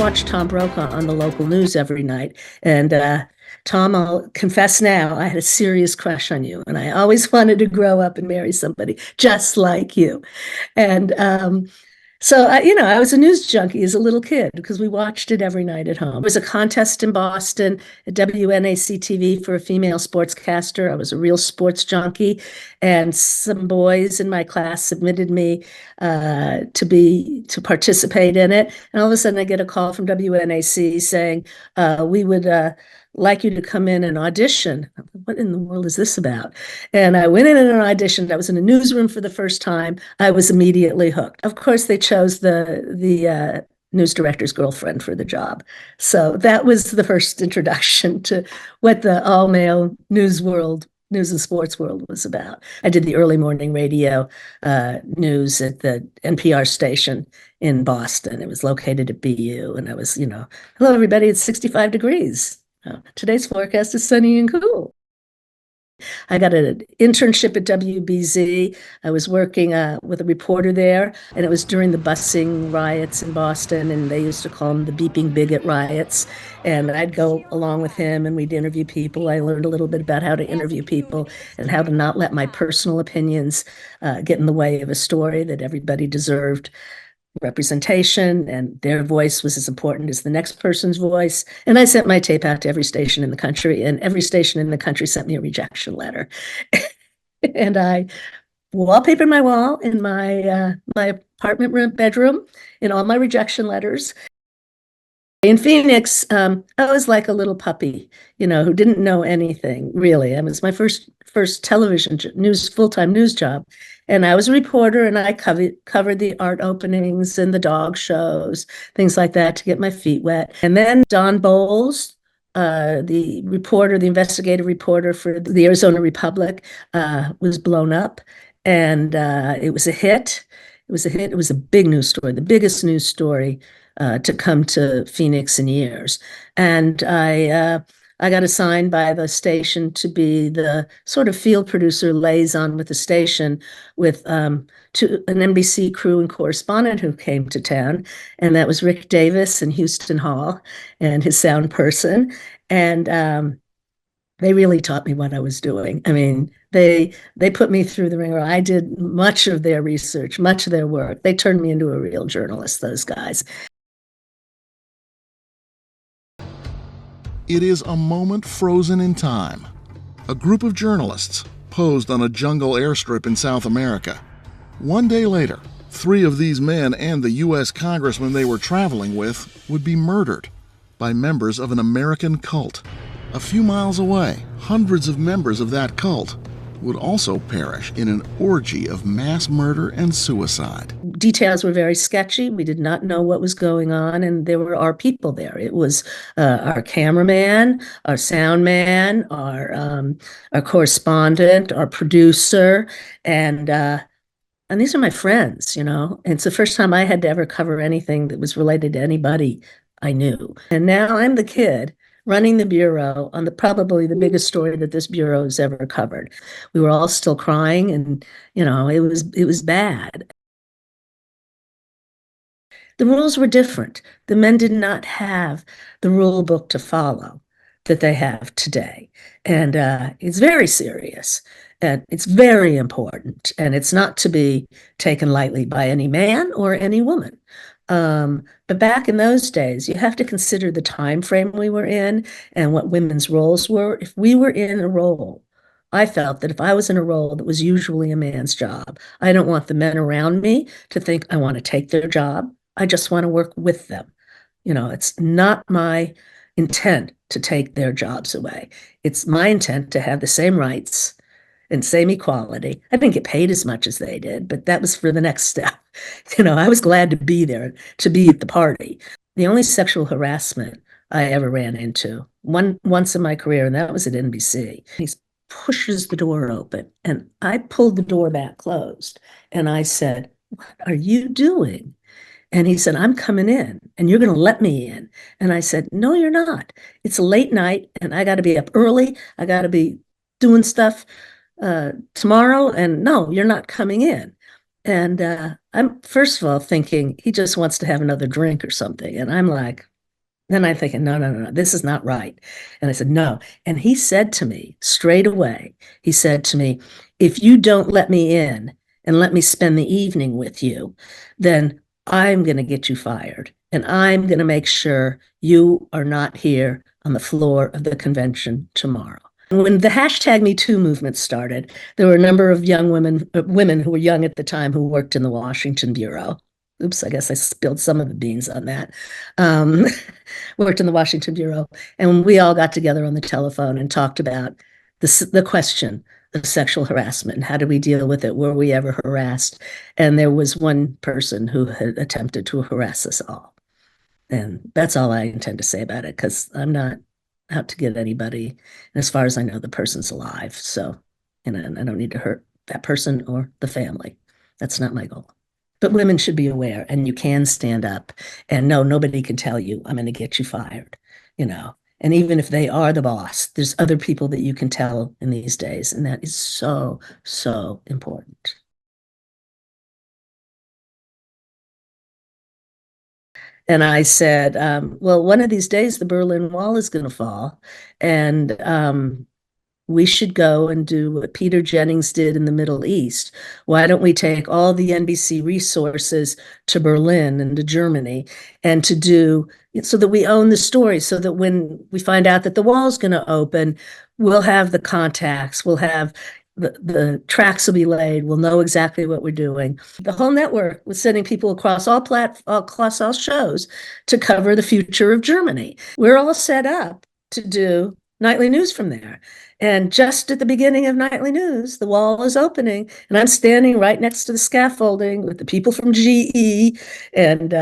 watched Tom Brokaw on the local news every night. And Tom, I'll confess now, I had a serious crush on you. And I always wanted to grow up and marry somebody just like you. And so, I was a news junkie as a little kid because we watched it every night at home. There was a contest in Boston at WNAC TV for a female sportscaster. I was a real sports junkie, and some boys in my class submitted me to participate in it. And all of a sudden, I get a call from WNAC saying, we would like you to come in and audition. What in the world is this about? And I went in and auditioned. I was in a newsroom for the first time. I was immediately hooked. Of course, they chose the news director's girlfriend for the job. So that was the first introduction to what the all-male news and sports world was about. I did the early morning radio news at the NPR station in Boston. It was located at BU. And I was, hello, everybody, it's 65 degrees. Today's forecast is sunny and cool. I got an internship at WBZ. I was working with a reporter there, and it was during the busing riots in Boston, and they used to call them the beeping bigot riots. And I'd go along with him, and we'd interview people. I learned a little bit about how to interview people and how to not let my personal opinions get in the way of a story, that everybody deserved representation, and their voice was as important as the next person's voice. And I sent my tape out to every station in the country, and every station in the country sent me a rejection letter. And I wallpapered my wall in my apartment bedroom in all my rejection letters. In Phoenix, I was like a little puppy, who didn't know anything, really. It was my first television news, full-time news job. And I was a reporter, and I covered the art openings and the dog shows, things like that, to get my feet wet. And then Don Bowles, the investigative reporter for the Arizona Republic, was blown up, and it was a hit. It was a hit. It was a big news story, the biggest news story to come to Phoenix in years. And I got assigned by the station to be the sort of field producer liaison with the station with to an NBC crew and correspondent who came to town. And that was Rick Davis and Houston Hall and his sound person. And they really taught me what I was doing. I mean, they put me through the ringer. I did much of their research, much of their work. They turned me into a real journalist, those guys. It is a moment frozen in time. A group of journalists posed on a jungle airstrip in South America. One day later, 3 of these men and the U.S. congressman they were traveling with would be murdered by members of an American cult. A few miles away, hundreds of members of that cult would also perish in an orgy of mass murder and suicide. Details were very sketchy. We did not know what was going on, and there were our people there. It was our cameraman, our sound man, our correspondent, our producer, and these are my friends, And it's the first time I had to ever cover anything that was related to anybody I knew. And now I'm the kid running the bureau on probably the biggest story that this bureau has ever covered. We were all still crying, and it was bad. The rules were different. The men did not have the rule book to follow that they have today, and it's very serious, and it's very important, and it's not to be taken lightly by any man or any woman. But back in those days, you have to consider the time frame we were in and what women's roles were. If we were in a role, I felt that if I was in a role that was usually a man's job, I don't want the men around me to think I want to take their job. I just want to work with them. It's not my intent to take their jobs away. It's my intent to have the same rights and same equality. I didn't get paid as much as they did, but that was for the next step. I was glad to be there, to be at the party. The only sexual harassment I ever ran into, once in my career, and that was at NBC. He pushes the door open, and I pulled the door back closed, and I said, "What are you doing?" And he said, "I'm coming in, and you're going to let me in." And I said, "No, you're not. It's a late night, and I got to be up early. I got to be doing stuff tomorrow, and no, you're not coming in." And I'm first of all thinking he just wants to have another drink or something. And I'm like, Then I'm thinking, no, no, no, no, this is not right. And I said, no. And he said to me straight away, he said to me, if you don't let me in and let me spend the evening with you, then I'm going to get you fired. And I'm going to make sure you are not here on the floor of the convention tomorrow. When the hashtag Me Too movement started, there were a number of young women who were young at the time who worked in the Washington Bureau. Oops, I guess I spilled some of the beans on that. Um, worked in the Washington Bureau, and we all got together on the telephone and talked about the question of sexual harassment and how do we deal with it? Were we ever harassed? And there was one person who had attempted to harass us all. And that's all I intend to say about it because I'm not out to get anybody. And as far as I know, the person's alive. So, and I don't need to hurt that person or the family. That's not my goal. But women should be aware, and you can stand up and no, nobody can tell you, I'm going to get you fired, you know. And even if they are the boss, there's other people that you can tell in these days. And that is so, so important. And I said, well, one of these days the Berlin Wall is going to fall. And we should go and do what Peter Jennings did in the Middle East. Why don't we take all the NBC resources to Berlin and to Germany and to do so that we own the story, so that when we find out that the wall is going to open, we'll have the contacts, we'll have the tracks will be laid, we'll know exactly what we're doing. The whole network was sending people across across all shows to cover the future of Germany. We're all set up to do nightly news from there. And just at the beginning of nightly news, the wall is opening, and I'm standing right next to the scaffolding with the people from GE and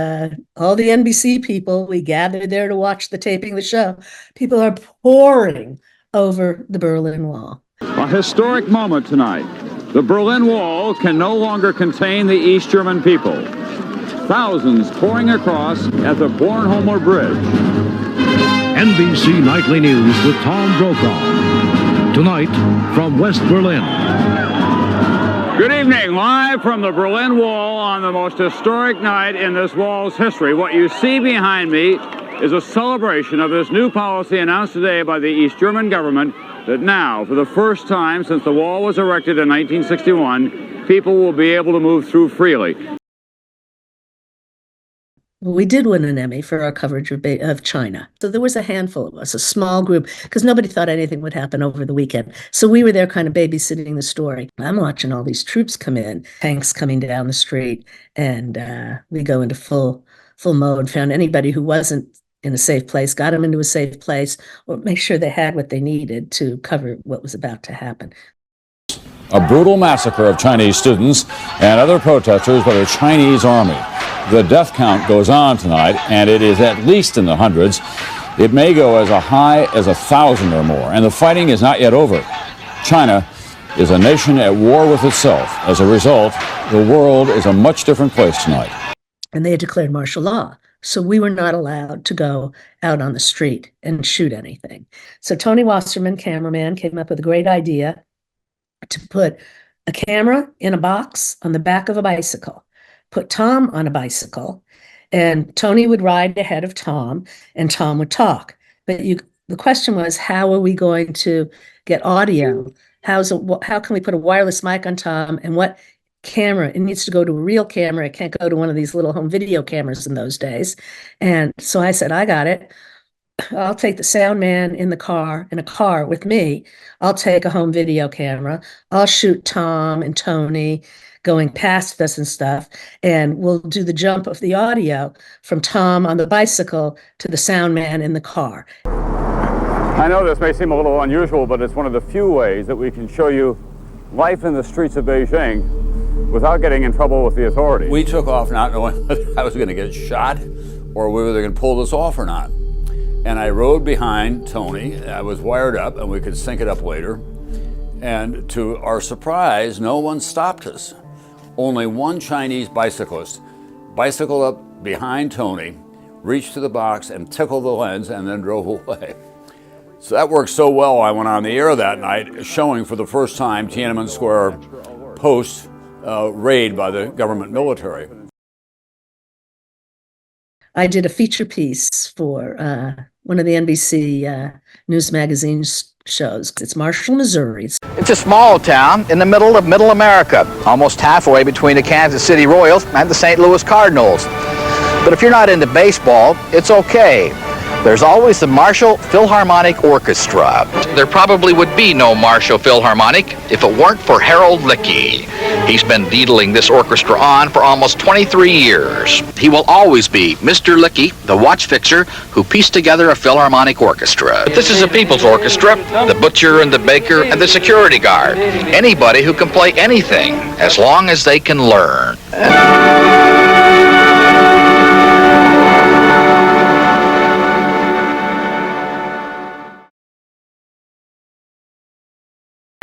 all the NBC people. We gathered there to watch the taping of the show. People are pouring over the Berlin Wall. A historic moment tonight. The Berlin Wall can no longer contain the East German people. Thousands pouring across at the Bornholmer Bridge. NBC Nightly News with Tom Brokaw. Tonight from West Berlin. Good evening, live from the Berlin Wall on the most historic night in this wall's history. What you see behind me is a celebration of this new policy announced today by the East German government that now, for the first time since the wall was erected in 1961, people will be able to move through freely. We did win an Emmy for our coverage of China. So there was a handful of us, a small group, because nobody thought anything would happen over the weekend. So we were there kind of babysitting the story. I'm watching all these troops come in, tanks coming down the street, and we go into full mode, found anybody who wasn't in a safe place, got them into a safe place, or make sure they had what they needed to cover what was about to happen. A brutal massacre of Chinese students and other protesters by the Chinese army. The death count goes on tonight, and it is at least in the hundreds. It may go as high as 1,000 or more, and the fighting is not yet over. China is a nation at war with itself. As a result, the world is a much different place tonight. And they had declared martial law, so we were not allowed to go out on the street and shoot anything. So Tony Wasserman, cameraman, came up with a great idea to put a camera in a box on the back of a bicycle, put Tom on a bicycle, and Tony would ride ahead of Tom, and Tom would talk. But the question was, how are we going to get audio? How can we put a wireless mic on Tom, and what camera? It needs to go to a real camera. It can't go to one of these little home video cameras in those days. And so I said, I got it. I'll take the sound man in a car with me. I'll take a home video camera. I'll shoot Tom and Tony going past us and stuff. And we'll do the jump of the audio from Tom on the bicycle to the sound man in the car. I know this may seem a little unusual, but it's one of the few ways that we can show you life in the streets of Beijing without getting in trouble with the authorities. We took off not knowing whether I was going to get shot or whether they were going to pull this off or not. And I rode behind Tony. I was wired up, and we could sync it up later. And to our surprise, no one stopped us. Only one Chinese bicyclist bicycled up behind Tony, reached to the box and tickled the lens, and then drove away. So that worked so well, I went on the air that night showing for the first time Tiananmen Square post raid by the government military. I did a feature piece for one of the NBC news magazine shows. It's Marshall, Missouri. It's a small town in the middle of Middle America, almost halfway between the Kansas City Royals and the St. Louis Cardinals. But if you're not into baseball, it's okay. There's always the Marshall Philharmonic Orchestra. There probably would be no Marshall Philharmonic if it weren't for Harold Lickey. He's been needling this orchestra on for almost 23 years. He will always be Mr. Lickey, the watch fixer who pieced together a Philharmonic orchestra. But this is a people's orchestra, the butcher and the baker and the security guard. Anybody who can play anything, as long as they can learn.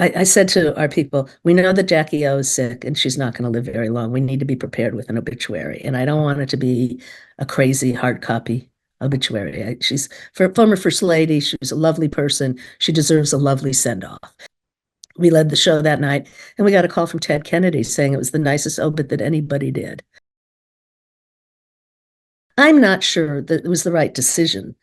I said to our people, we know that Jackie O is sick and she's not going to live very long. We need to be prepared with an obituary. And I don't want it to be a crazy hard copy obituary. She's former First Lady. She was a lovely person. She deserves a lovely send-off. We led the show that night, and we got a call from Ted Kennedy saying it was the nicest obit that anybody did. I'm not sure that it was the right decision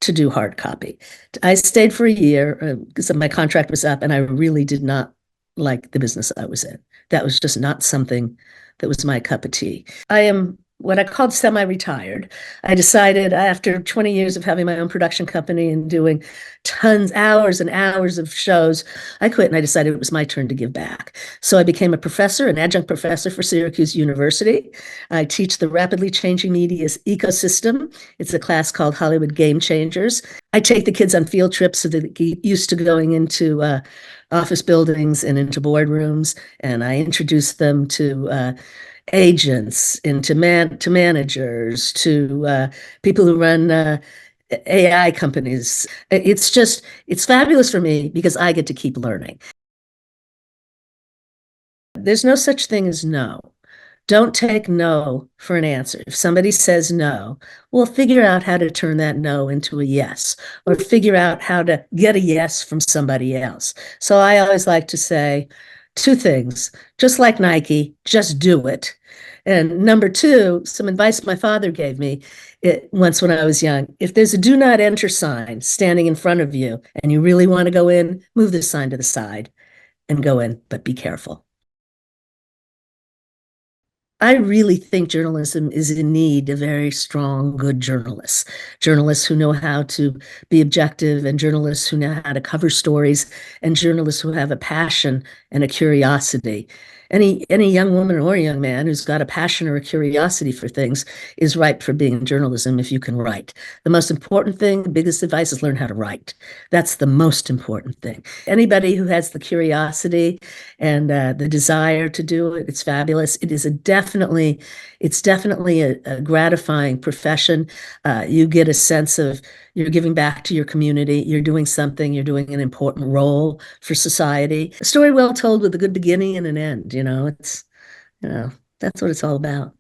to do hard copy. I stayed for a year because my contract was up, and I really did not like the business I was in. That was just not something that was my cup of tea. I am what I called semi-retired. I decided after 20 years of having my own production company and doing hours and hours of shows, I quit and I decided it was my turn to give back. So I became a professor, an adjunct professor for Syracuse University. I teach the rapidly changing media ecosystem. It's a class called Hollywood Game Changers. I take the kids on field trips so that they get used to going into office buildings and into boardrooms, and I introduce them to agents, into managers, to people who run AI companies. It's fabulous for me because I get to keep learning. There's no such thing as no. Don't take no for an answer. If somebody says no, well, figure out how to turn that no into a yes, or figure out how to get a yes from somebody else. So I always like to say two things, just like Nike, just do it. And number two, some advice my father gave me once when I was young. If there's a do not enter sign standing in front of you and you really want to go in, move the sign to the side and go in, but be careful. I really think journalism is in need of very strong, good journalists who know how to be objective, and journalists who know how to cover stories, and journalists who have a passion and a curiosity. Any young woman or young man who's got a passion or a curiosity for things is ripe for being in journalism if you can write. The most important thing, the biggest advice is learn how to write. That's the most important thing. Anybody who has the curiosity and the desire to do it, it's fabulous. It's definitely a gratifying profession. You get a sense of you're giving back to your community. You're doing something. You're doing an important role for society. A story well told with a good beginning and an end. That's what it's all about.